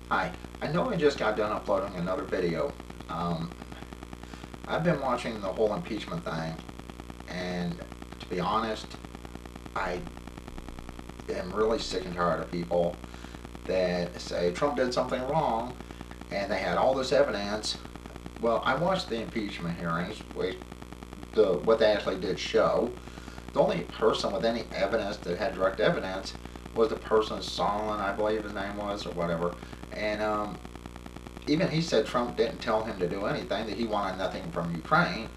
Hi, I know I just got done uploading another video. Um, I've been watching the whole impeachment thing, and to be honest, I am really sick and tired of people that say Trump did something wrong, and they had all this evidence. Well, I watched the impeachment hearings, which what they actually did show. The only person with any evidence that had direct evidence was the person, Solomon, I believe his name was, or whatever. And even he said Trump didn't tell him to do anything, that he wanted nothing from Ukraine,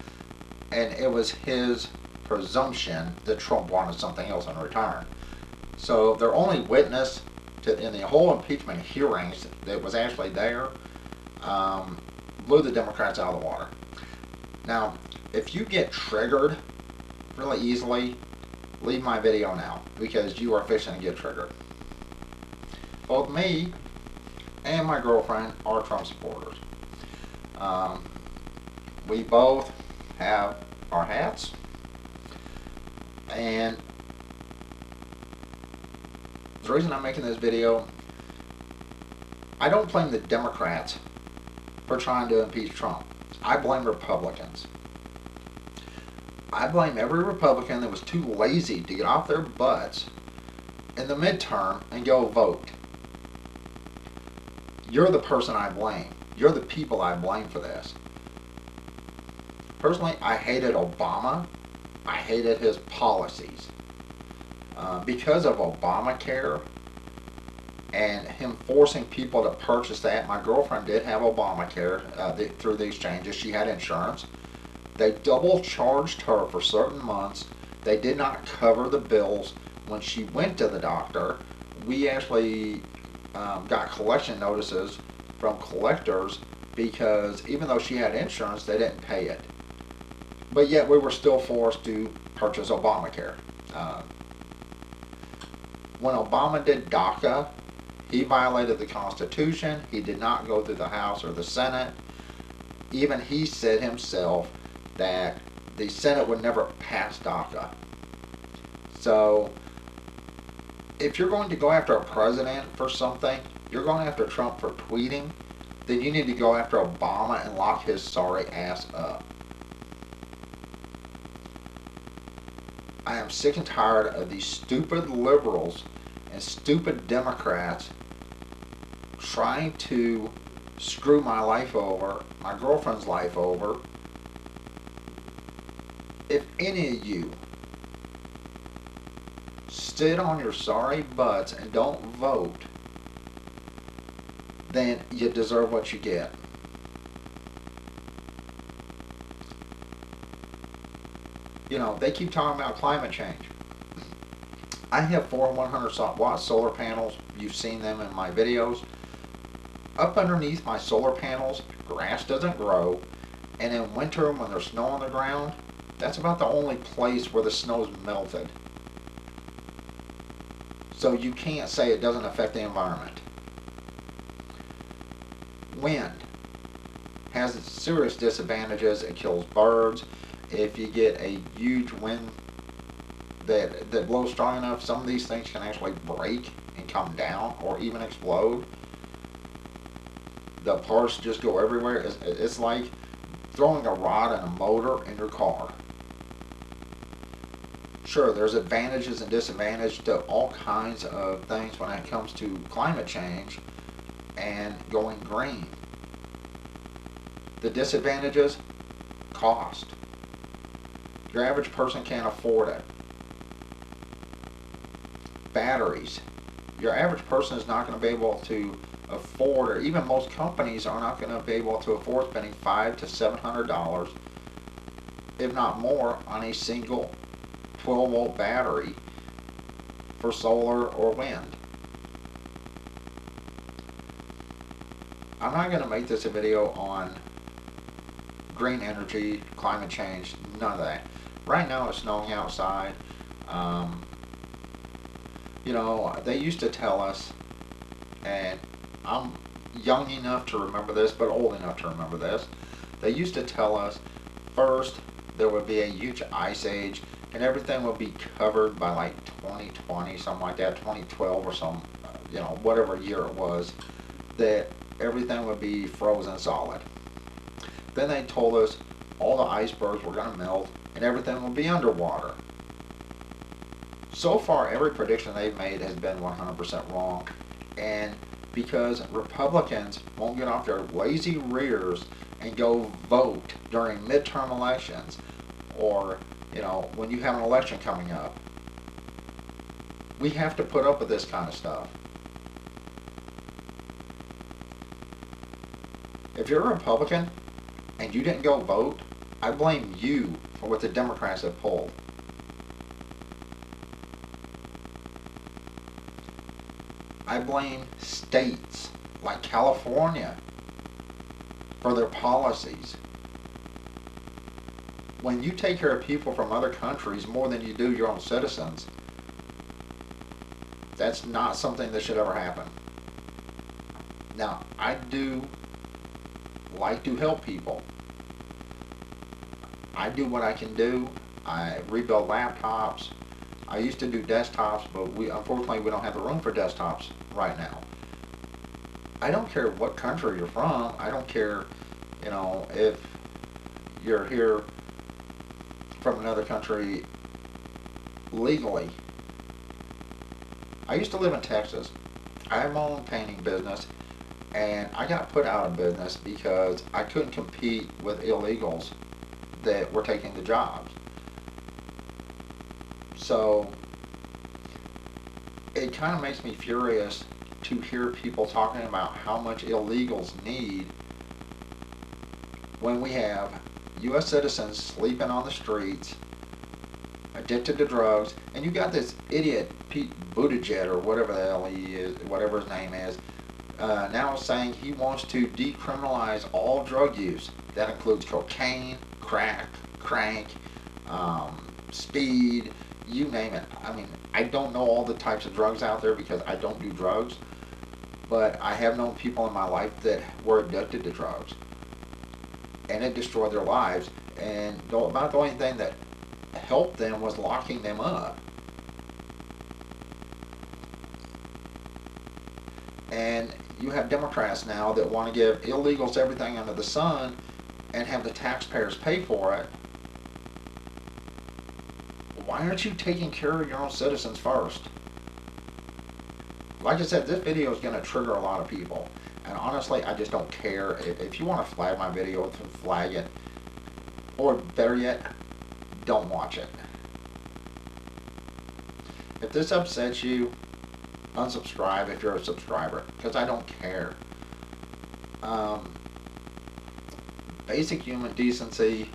and it was his presumption that Trump wanted something else in return. So their only witness in the whole impeachment hearings that was actually there blew the Democrats out of the water. Now, if you get triggered really easily, leave my video now, because you are fixing to get triggered. Both me and my girlfriend are Trump supporters. Um, we both have our hats, and the reason I'm making this video, I don't blame the Democrats for trying to impeach Trump. I blame Republicans. I blame every Republican that was too lazy to get off their butts in the midterm and go vote. You're the person I blame. You're the people I blame for this. Personally, I hated Obama. I hated his policies. Because of Obamacare and him forcing people to purchase that, my girlfriend did have Obamacare through the exchanges. She had insurance. They double charged her for certain months. They did not cover the bills when she went to the doctor. We actually got collection notices from collectors because even though she had insurance, they didn't pay it. But yet we were still forced to purchase Obamacare. When Obama did DACA, he violated the Constitution. He did not go through the House or the Senate. Even he said himself that the Senate would never pass DACA. So if you're going to go after a president for something, you're going after Trump for tweeting, then you need to go after Obama and lock his sorry ass up. I am sick and tired of these stupid liberals and stupid Democrats trying to screw my life over, my girlfriend's life over. If any of you sit on your sorry butts and don't vote, then you deserve what you get. You know, they keep talking about climate change. I have 4 100-watt solar panels. You've seen them in my videos. Up underneath my solar panels, grass doesn't grow. And in winter, when there's snow on the ground, that's about the only place where the snow's melted. So you can't say it doesn't affect the environment. Wind has serious disadvantages. It kills birds. If you get a huge wind that blows strong enough, some of these things can actually break and come down or even explode. The parts just go everywhere. It's like throwing a rod in a motor in your car. Sure, there's advantages and disadvantages to all kinds of things when it comes to climate change and going green. The disadvantages: cost. Your average person can't afford it. Batteries. Your average person is not going to be able to afford, or even most companies are not going to be able to afford spending $500 to $700, if not more, on a single 12-volt battery for solar or wind. I'm not going to make this a video on green energy, climate change, none of that. Right now it's snowing outside. You know, they used to tell us, and I'm young enough to remember this, but old enough to remember this. They used to tell us first there would be a huge ice age and everything would be covered by like 2020, something like that, 2012 or some, you know, whatever year it was. that everything would be frozen solid. Then they told us all the icebergs were going to melt and everything would be underwater. So far, every prediction they've made has been 100% wrong. And because Republicans won't get off their lazy rears and go vote during midterm elections, or, when you have an election coming up, we have to put up with this kind of stuff. If you're a Republican and you didn't go vote, I blame you for what the Democrats have pulled. I blame states like California for their policies. When you take care of people from other countries more than you do your own citizens, that's not something that should ever happen. Now, I do like to help people. I do what I can do. I rebuild laptops. I used to do desktops, but unfortunately we don't have the room for desktops right now. I don't care what country you're from. I don't care, if you're here from another country legally. I used to live in Texas. I have my own painting business, and I got put out of business because I couldn't compete with illegals that were taking the jobs. So it kind of makes me furious to hear people talking about how much illegals need when we have U.S. citizens sleeping on the streets, addicted to drugs, and you got this idiot Pete Buttigieg, or whatever the hell he is, whatever his name is, now saying he wants to decriminalize all drug use. That includes cocaine, crack, crank, speed, you name it. I mean, I don't know all the types of drugs out there because I don't do drugs, but I have known people in my life that were addicted to drugs, and it destroyed their lives, and about the only thing that helped them was locking them up. And you have Democrats now that want to give illegals everything under the sun and have the taxpayers pay for it. Why aren't you taking care of your own citizens first? Like I said, this video is going to trigger a lot of people. And honestly, I just don't care. If you want to flag my video, flag it. Or better yet, don't watch it. If this upsets you, unsubscribe if you're a subscriber, because I don't care. Basic human decency,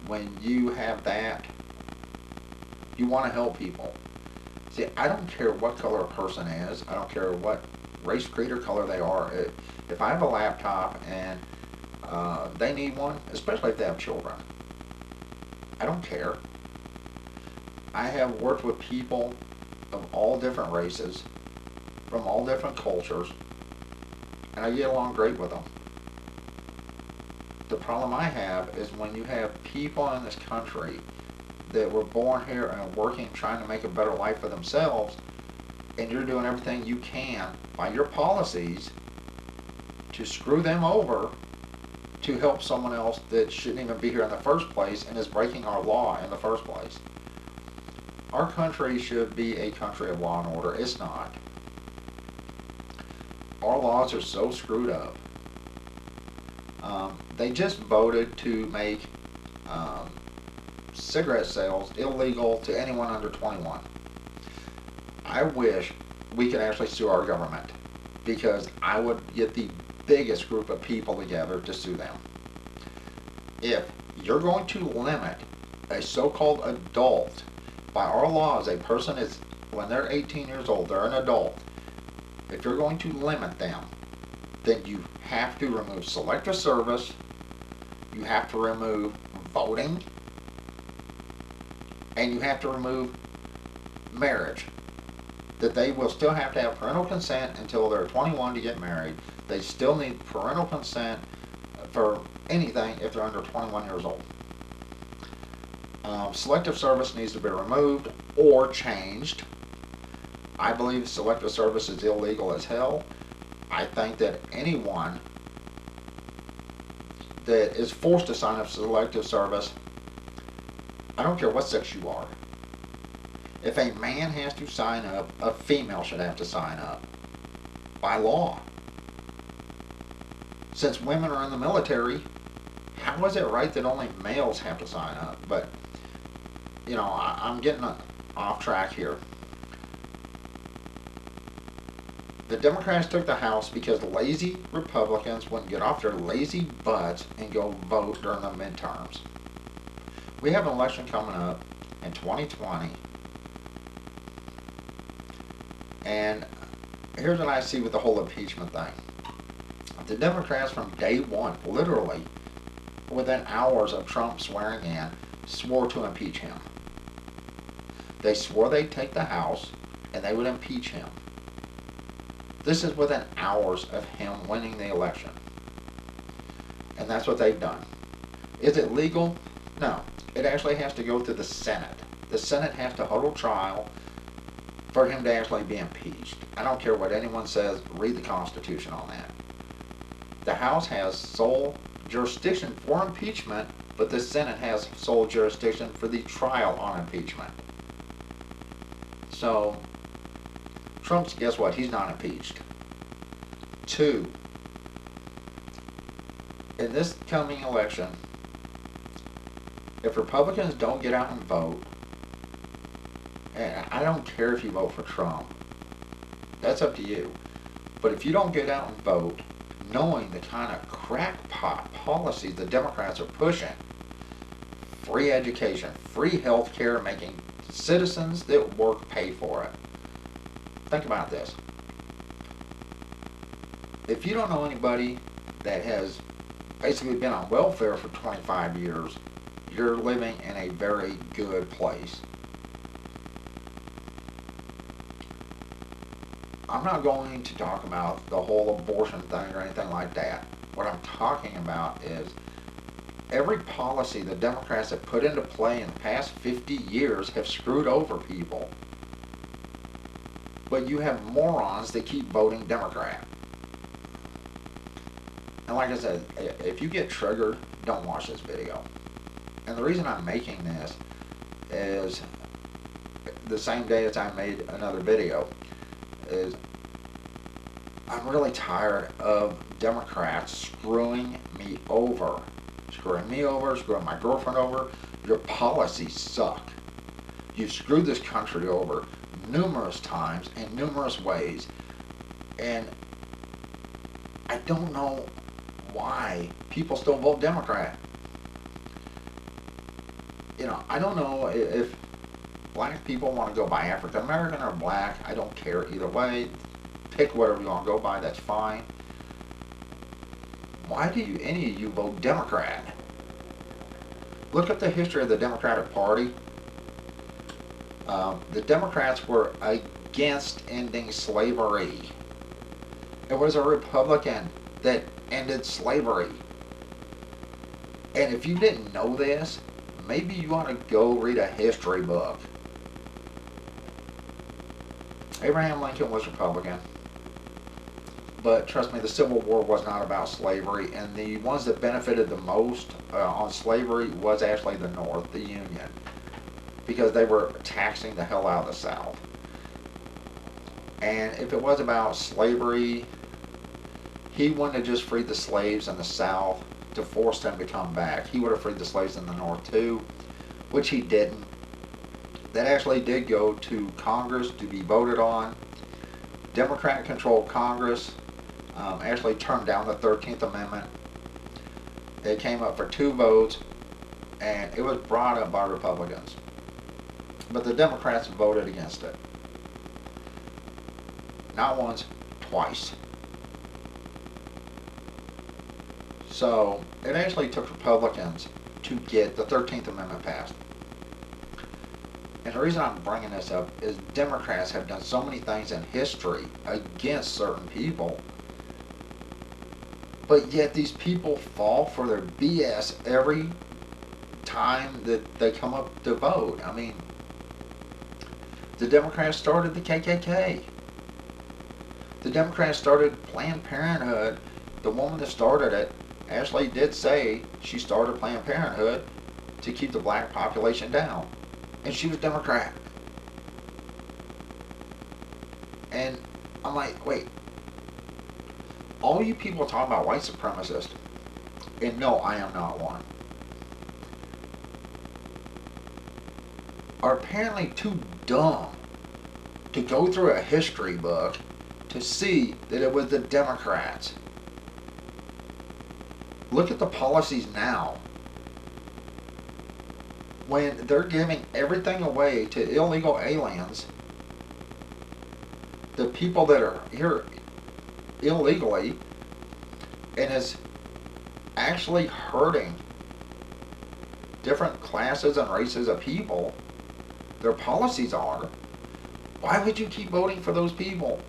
when you have that, you want to help people. See, I don't care what color a person is. I don't care what race, creed, or color they are. If I have a laptop and they need one, especially if they have children, I don't care. I have worked with people of all different races, from all different cultures, and I get along great with them. The problem I have is when you have people in this country that were born here and working, trying to make a better life for themselves, and you're doing everything you can by your policies to screw them over to help someone else that shouldn't even be here in the first place and is breaking our law in the first place. Our country should be a country of law and order. It's not. Our laws are so screwed up. They just voted to make cigarette sales illegal to anyone under 21. I wish we could actually sue our government, because I would get the biggest group of people together to sue them. If you're going to limit a so-called adult, by our laws, a person is, when they're 18 years old, they're an adult. If you're going to limit them, then you have to remove selective service, you have to remove voting, and you have to remove marriage. That they will still have to have parental consent until they're 21 to get married. They still need parental consent for anything if they're under 21 years old. Selective service needs to be removed or changed. I believe selective service is illegal as hell. I think that anyone that is forced to sign up for selective service, I don't care what sex you are. If a man has to sign up, a female should have to sign up by law. Since women are in the military, how is it right that only males have to sign up? But, you know, I'm getting off track here. The Democrats took the House because lazy Republicans wouldn't get off their lazy butts and go vote during the midterms. We have an election coming up in 2020, and here's what I see with the whole impeachment thing. The Democrats from day one, literally within hours of Trump swearing in, swore to impeach him. They swore they'd take the House and they would impeach him. This is within hours of him winning the election. And that's what they've done. Is it legal? No. It actually has to go through the Senate. The Senate has to hold a trial for him to actually be impeached. I don't care what anyone says, read the Constitution on that. The House has sole jurisdiction for impeachment, but the Senate has sole jurisdiction for the trial on impeachment. So, Trump's, guess what? He's not impeached. 2, in this coming election, if Republicans don't get out and vote, and I don't care if you vote for Trump, that's up to you. But if you don't get out and vote, knowing the kind of crackpot policies the Democrats are pushing, free education, free health care, making citizens that work pay for it. Think about this. If you don't know anybody that has basically been on welfare for 25 years, you're living in a very good place. I'm not going to talk about the whole abortion thing or anything like that. What I'm talking about is every policy the Democrats have put into play in the past 50 years have screwed over people. But you have morons that keep voting Democrat. And like I said, if you get triggered, don't watch this video. And the reason I'm making this is the same day as I made another video, is I'm really tired of Democrats screwing me over. Screwing me over, screwing my girlfriend over. Your policies suck. You've screwed this country over numerous times in numerous ways, and I don't know why people still vote Democrat. You know, I don't know if black people want to go by African American or black. I don't care either way. Pick whatever you want to go by, that's fine. Why do any of you vote Democrat? Look at the history of the Democratic Party. The Democrats were against ending slavery. It was a Republican that ended slavery. And if you didn't know this, maybe you ought to go read a history book. Abraham Lincoln was Republican. But trust me, the Civil War was not about slavery, and the ones that benefited the most on slavery was actually the North, the Union, because they were taxing the hell out of the South. And if it was about slavery, he wouldn't have just freed the slaves in the South to force them to come back. He would have freed the slaves in the North too, which he didn't. That actually did go to Congress to be voted on. Democrat-controlled Congress actually turned down the 13th Amendment. It came up for 2 votes, and it was brought up by Republicans. But the Democrats voted against it. Not once, twice. So it actually took Republicans to get the 13th Amendment passed. And the reason I'm bringing this up is Democrats have done so many things in history against certain people, but yet these people fall for their BS every time that they come up to vote. I mean, the Democrats started the KKK. The Democrats started Planned Parenthood. The woman that started it, Ashley, did say she started Planned Parenthood to keep the black population down. And she was Democrat. And I'm like, wait, all you people talking about white supremacists, and no, I am not one, are apparently too dumb to go through a history book to see that it was the Democrats. Look at the policies now. When they're giving everything away to illegal aliens, the people that are here illegally, and is actually hurting different classes and races of people, their policies are, why would you keep voting for those people?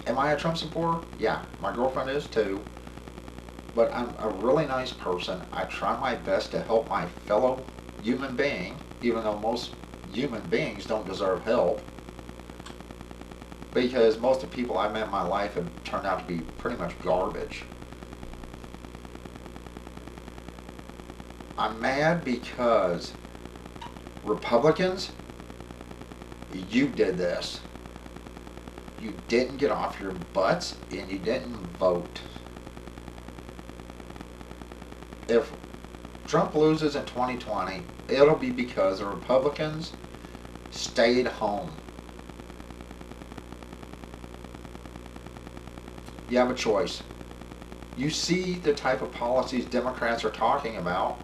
Am I a Trump supporter? Yeah, my girlfriend is too. But I'm a really nice person. I try my best to help my fellow human being, even though most human beings don't deserve help. Because most of the people I've met in my life have turned out to be pretty much garbage. I'm mad because Republicans, you did this. You didn't get off your butts and you didn't vote. If Trump loses in 2020, it'll be because the Republicans stayed home. You have a choice. You see the type of policies Democrats are talking about.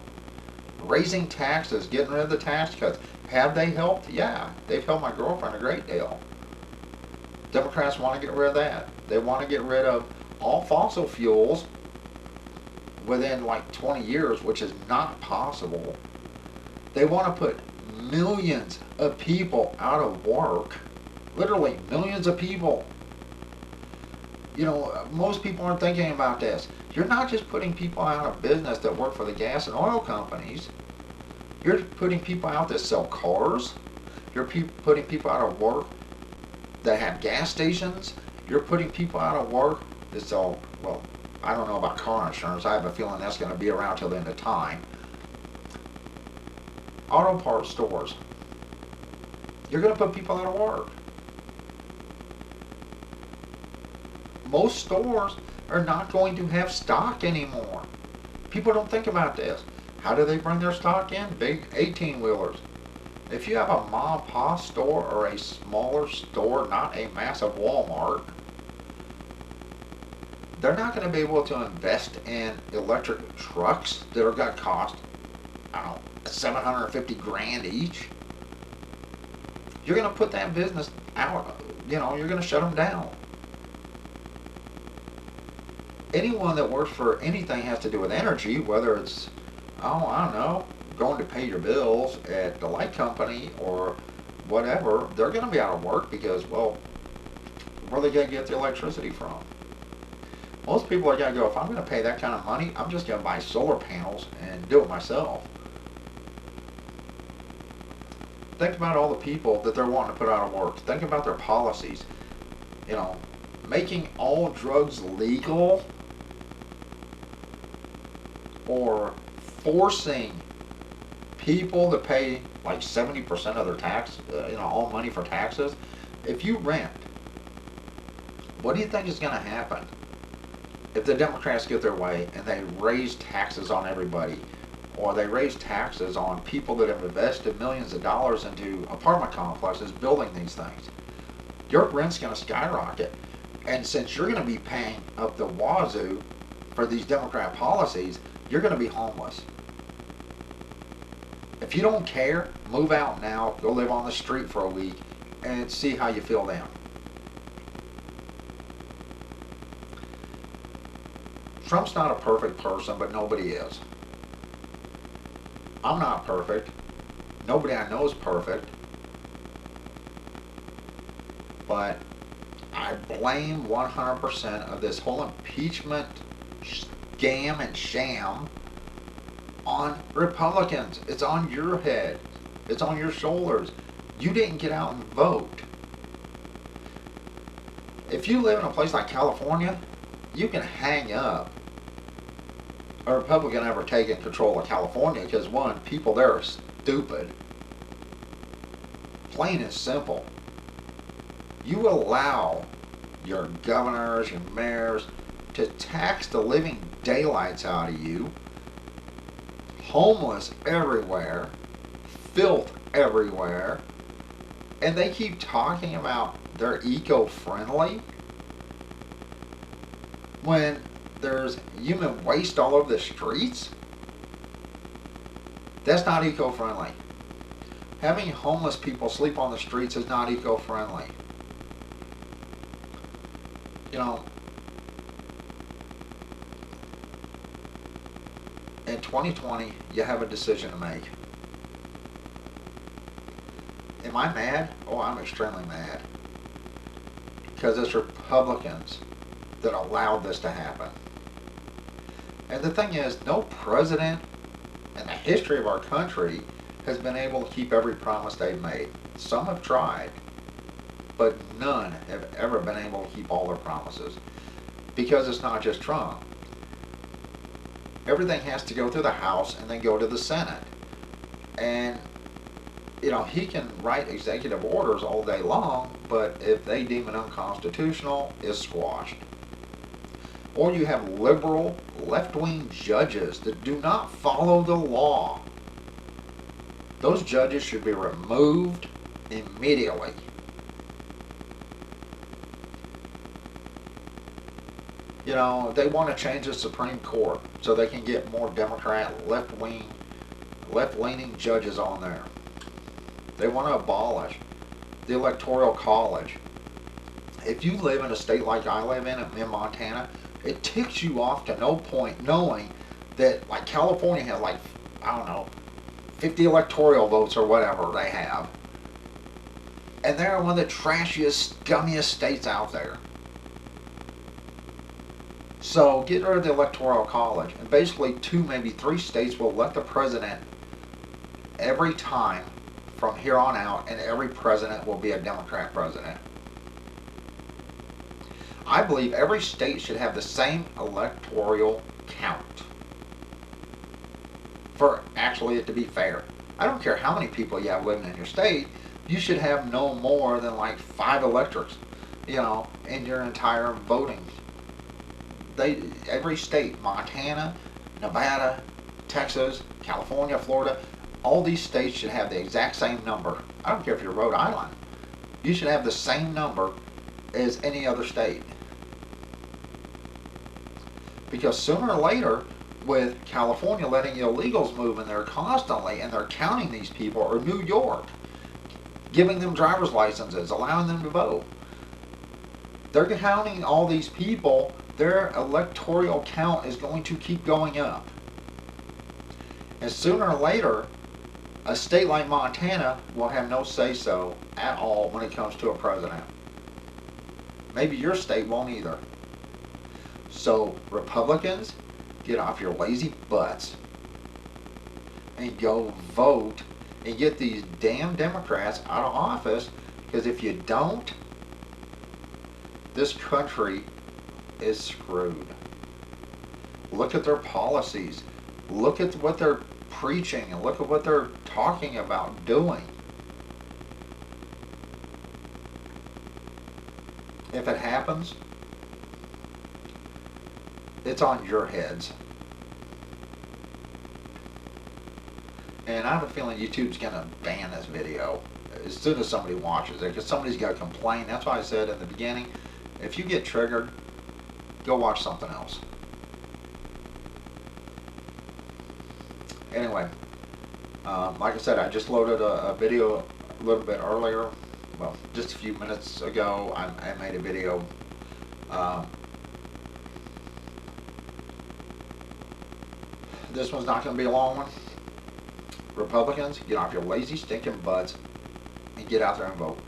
Raising taxes, getting rid of the tax cuts. Have they helped? Yeah, they've helped my girlfriend a great deal. Democrats want to get rid of that. They want to get rid of all fossil fuels within like 20 years, which is not possible. They want to put millions of people out of work. Literally millions of people. You know, most people aren't thinking about this. You're not just putting people out of business that work for the gas and oil companies. You're putting people out that sell cars. You're putting people out of work that have gas stations. You're putting people out of work that sell, well, I don't know about car insurance. I have a feeling that's going to be around till the end of time. Auto parts stores. You're going to put people out of work. Most stores are not going to have stock anymore. People don't think about this. How do they bring their stock in? Big 18-wheelers. If you have a mom and pop store or a smaller store, not a massive Walmart, they're not going to be able to invest in electric trucks that are going to cost, I don't know, 750 grand each. You're going to put that business out, you know, you're going to shut them down. Anyone that works for anything has to do with energy, whether it's, oh, I don't know, going to pay your bills at the light company or whatever, they're going to be out of work because, well, where are they going to get the electricity from? Most people are going to go, if I'm going to pay that kind of money, I'm just going to buy solar panels and do it myself. Think about all the people that they're wanting to put out of work. Think about their policies. You know, making all drugs legal or forcing people to pay like 70% of their tax, all money for taxes. If you rent, what do you think is going to happen if the Democrats get their way and they raise taxes on everybody, or they raise taxes on people that have invested millions of dollars into apartment complexes building these things? Your rent's going to skyrocket. And since you're going to be paying up the wazoo for these Democrat policies, you're going to be homeless. If you don't care, move out now, go live on the street for a week, and see how you feel then. Trump's not a perfect person, but nobody is. I'm not perfect. Nobody I know is perfect. But I blame 100% of this whole impeachment scam and sham on Republicans. It's on your head. It's on your shoulders. You didn't get out and vote. If you live in a place like California, you can hang up a Republican ever taking control of California because, one, people there are stupid. Plain and simple. You allow your governors, your mayors to tax the living daylights out of you, homeless everywhere, filth everywhere, and they keep talking about they're eco-friendly when there's human waste all over the streets. That's not eco-friendly. Having homeless people sleep on the streets is not eco-friendly. You know, in 2020, you have a decision to make. Am I mad? Oh, I'm extremely mad. Because it's Republicans that allowed this to happen. And the thing is, no president in the history of our country has been able to keep every promise they've made. Some have tried, but none have ever been able to keep all their promises. Because it's not just Trump. Everything has to go through the House and then go to the Senate. And, you know, he can write executive orders all day long, but if they deem it unconstitutional, it's squashed. Or you have liberal, left-wing judges that do not follow the law. Those judges should be removed immediately. You know, they want to change the Supreme Court so they can get more Democrat, left-leaning judges on there. They want to abolish the Electoral College. If you live in a state like I live in Montana, it ticks you off to no point knowing that, like, California has, like, I don't know, 50 electoral votes or whatever they have. And they're one of the trashiest, scummiest states out there. So get rid of the Electoral College. And basically 2, maybe 3 states will elect the president every time from here on out, and every president will be a Democrat president. I believe every state should have the same electoral count for actually it to be fair. I don't care how many people you have living in your state, you should have no more than like 5 electors, you know, in your entire voting. Every state, Montana, Nevada, Texas, California, Florida, all these states should have the exact same number. I don't care if you're Rhode Island. You should have the same number as any other state. Because sooner or later, with California letting illegals move in there constantly, and they're counting these people, or New York, giving them driver's licenses, allowing them to vote, they're counting all these people, their electoral count is going to keep going up. And sooner or later, a state like Montana will have no say-so at all when it comes to a president. Maybe your state won't either. So, Republicans, get off your lazy butts and go vote and get these damn Democrats out of office, because if you don't, this country is screwed. Look at their policies. Look at what they're preaching, and look at what they're talking about doing. If it happens, it's on your heads. And I have a feeling YouTube's going to ban this video as soon as somebody watches it, because somebody's got to complain. That's why I said in the beginning, if you get triggered, go watch something else. Anyway, like I said, I just loaded a video a little bit earlier. Well, just a few minutes ago, I made a video. This one's not going to be a long one. Republicans, get off your lazy, stinking butts and get out there and vote.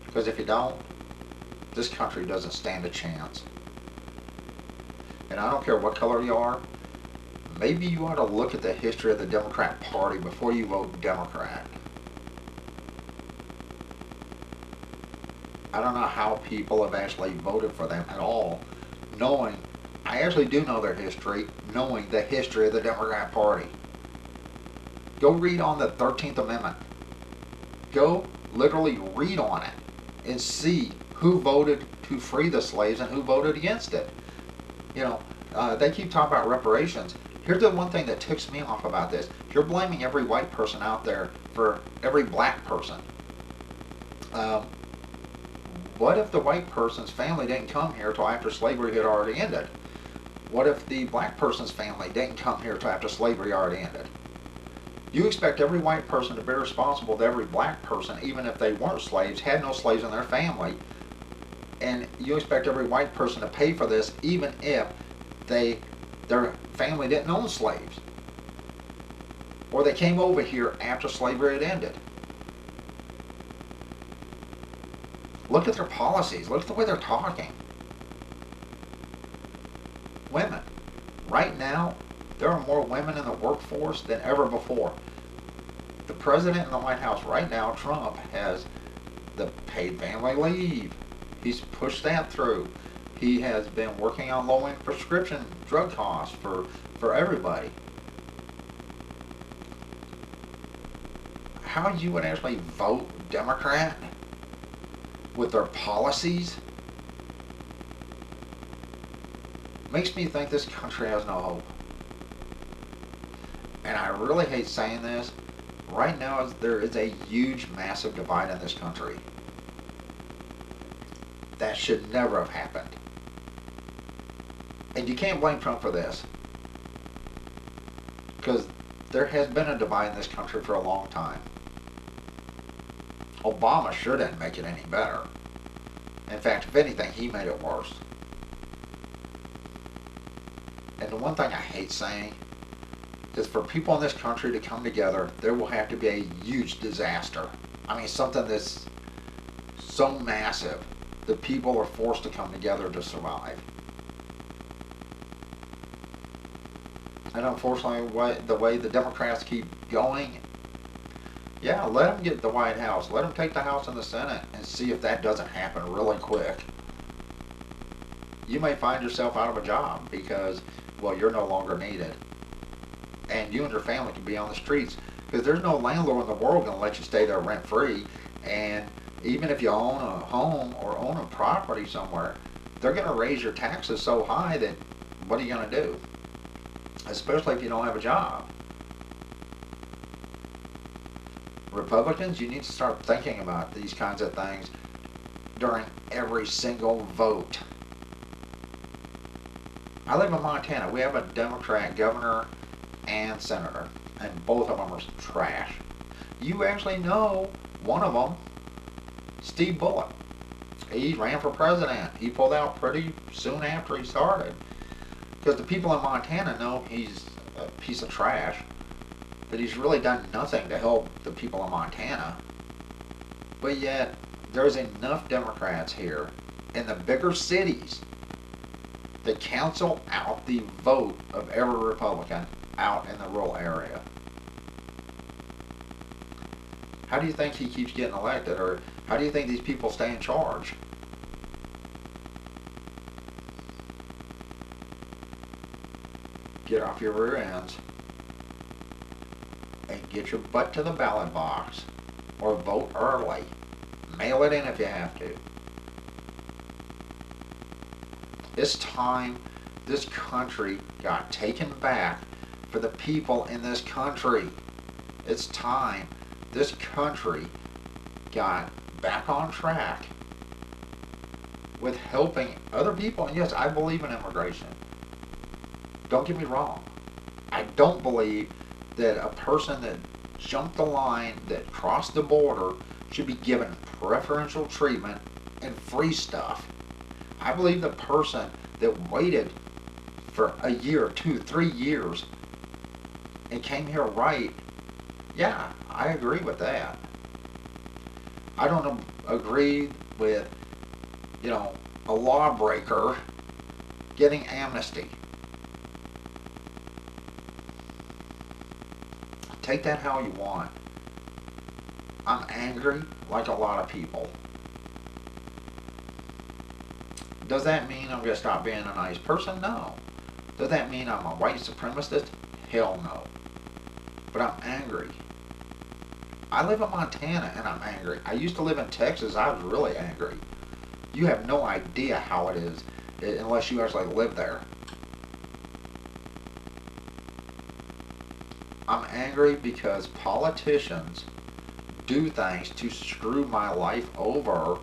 Because if you don't, this country doesn't stand a chance. And I don't care what color you are, maybe you ought to look at the history of the Democrat Party before you vote Democrat. I don't know how people have actually voted for them at all, knowing, I actually do know their history, knowing the history of the Democrat Party. Go read on the 13th Amendment. Go literally read on it and see who voted to free the slaves and who voted against it. You know, they keep talking about reparations. Here's the one thing that ticks me off about this. You're blaming every white person out there for every black person. Um, what if the white person's family didn't come here till after slavery had already ended? What if the black person's family didn't come here till after slavery already ended? You expect every white person to be responsible to every black person, even if they weren't slaves, had no slaves in their family, and you expect every white person to pay for this, even if their family didn't own slaves, or they came over here after slavery had ended. Look at their policies. Look at the way they're talking. Women. Right now, there are more women in the workforce than ever before. The president in the White House right now, Trump, has the paid family leave. He's pushed that through. He has been working on lowering prescription drug costs for everybody. How you would actually vote Democrat with their policies makes me think this country has no hope. And I really hate saying this. Right now, there is a huge, massive divide in this country. That should never have happened. And you can't blame Trump for this, because there has been a divide in this country for a long time. Obama sure didn't make it any better. In fact, if anything, he made it worse. And the one thing I hate saying is, for people in this country to come together, there will have to be a huge disaster. I mean, something that's so massive that people are forced to come together to survive. And unfortunately, the way the Democrats keep going, yeah, let them get the White House. Let them take the House and the Senate and see if that doesn't happen really quick. You may find yourself out of a job because, well, you're no longer needed. And you and your family can be on the streets, because there's no landlord in the world going to let you stay there rent-free. And even if you own a home or own a property somewhere, they're going to raise your taxes so high that what are you going to do? Especially if you don't have a job. Republicans, you need to start thinking about these kinds of things during every single vote. I live in Montana. We have a Democrat governor and senator, and both of them are trash. You actually know one of them, Steve Bullock. He ran for president. He pulled out pretty soon after he started, because the people in Montana know he's a piece of trash, that he's really done nothing to help the people in Montana. But yet, there's enough Democrats here in the bigger cities that cancel out the vote of every Republican out in the rural area. How do you think he keeps getting elected, or how do you think these people stay in charge? Get off your rear ends and get your butt to the ballot box, or vote early. Mail it in if you have to. It's time this country got taken back for the people in this country. It's time this country got back on track with helping other people. And yes, I believe in immigration. Don't get me wrong. I don't believe that a person that jumped the line, that crossed the border, should be given preferential treatment and free stuff. I believe the person that waited for a year, 2, 3 years and came here right, yeah, I agree with that. I don't agree with, a lawbreaker getting amnesty. Take that how you want. I'm angry like a lot of people. Does that mean I'm going to stop being a nice person? No. Does that mean I'm a white supremacist? Hell no. But I'm angry. I live in Montana and I'm angry. I used to live in Texas. I was really angry. You have no idea how it is unless you actually live there. I'm angry because politicians do things to screw my life over,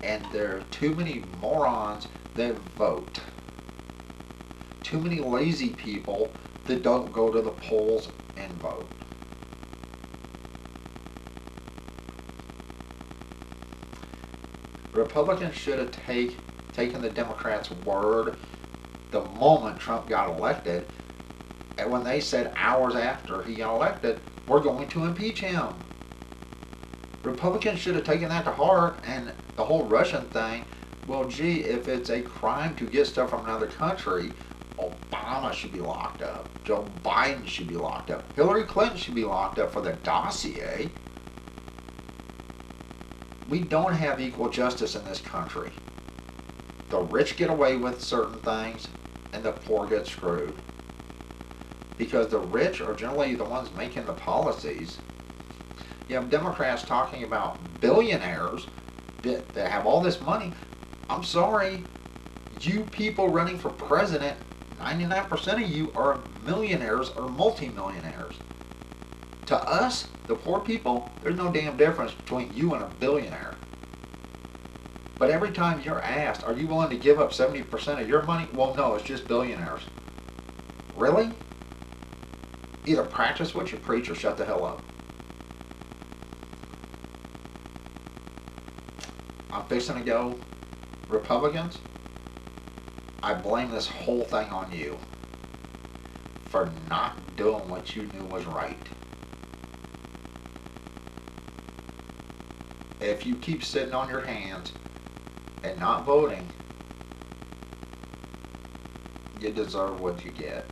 and there are too many morons that vote. Too many lazy people that don't go to the polls and vote. Republicans should have taken the Democrats' word the moment Trump got elected, and when they said hours after he got elected, we're going to impeach him. Republicans should have taken that to heart, and the whole Russian thing, well, gee, if it's a crime to get stuff from another country, Obama should be locked up. Joe Biden should be locked up. Hillary Clinton should be locked up for the dossier. We don't have equal justice in this country. The rich get away with certain things, and the poor get screwed. Because the rich are generally the ones making the policies. You have Democrats talking about billionaires that have all this money. I'm sorry, you people running for president, 99% of you are millionaires or multimillionaires. To us, the poor people, there's no damn difference between you and a billionaire. But every time you're asked, are you willing to give up 70% of your money? Well, no, it's just billionaires. Really? Either practice what you preach or shut the hell up. I'm fixing to go, Republicans, I blame this whole thing on you for not doing what you knew was right. If you keep sitting on your hands and not voting, you deserve what you get.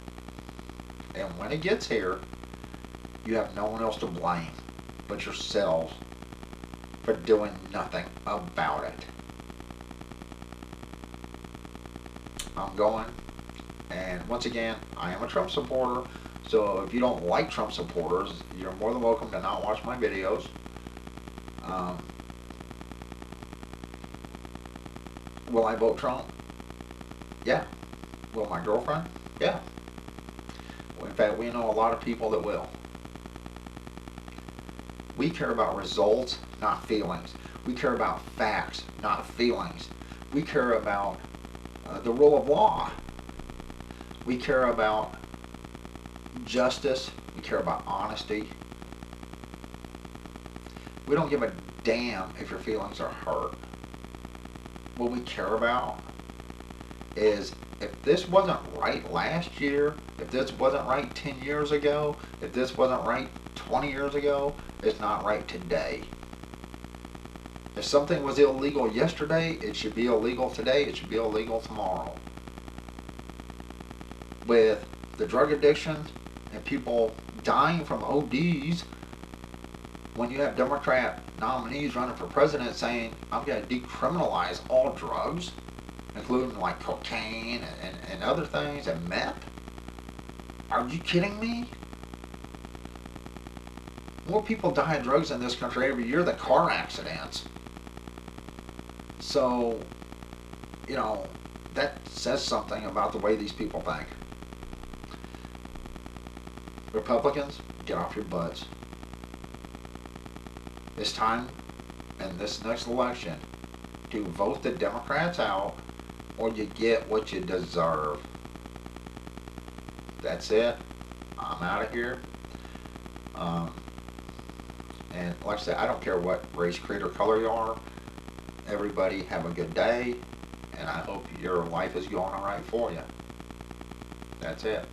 And when it gets here, you have no one else to blame but yourselves for doing nothing about it. I'm going, and once again, I am a Trump supporter, so if you don't like Trump supporters, you're more than welcome to not watch my videos. Will I vote Trump? Yeah. Will my girlfriend? Yeah. In fact, we know a lot of people that will. We care about results, not feelings. We care about facts, not feelings. We care about the rule of law. We care about justice. We care about honesty. We don't give a damn if your feelings are hurt. What we care about is if this wasn't right last year, if this wasn't right 10 years ago, if this wasn't right 20 years ago, it's not right today. If something was illegal yesterday, it should be illegal today, it should be illegal tomorrow. With the drug addiction and people dying from ODs, when you have Democrat nominees running for president saying, I'm going to decriminalize all drugs, including like cocaine and other things, and meth, are you kidding me? More people die of drugs in this country every year than car accidents. So, you know, that says something about the way these people think. Republicans, get off your butts. It's time in this next election to vote the Democrats out, or you get what you deserve. That's it. I'm out of here. And like I said, I don't care what race, creed, or color you are. Everybody have a good day, and I hope your life is going all right for you. That's it.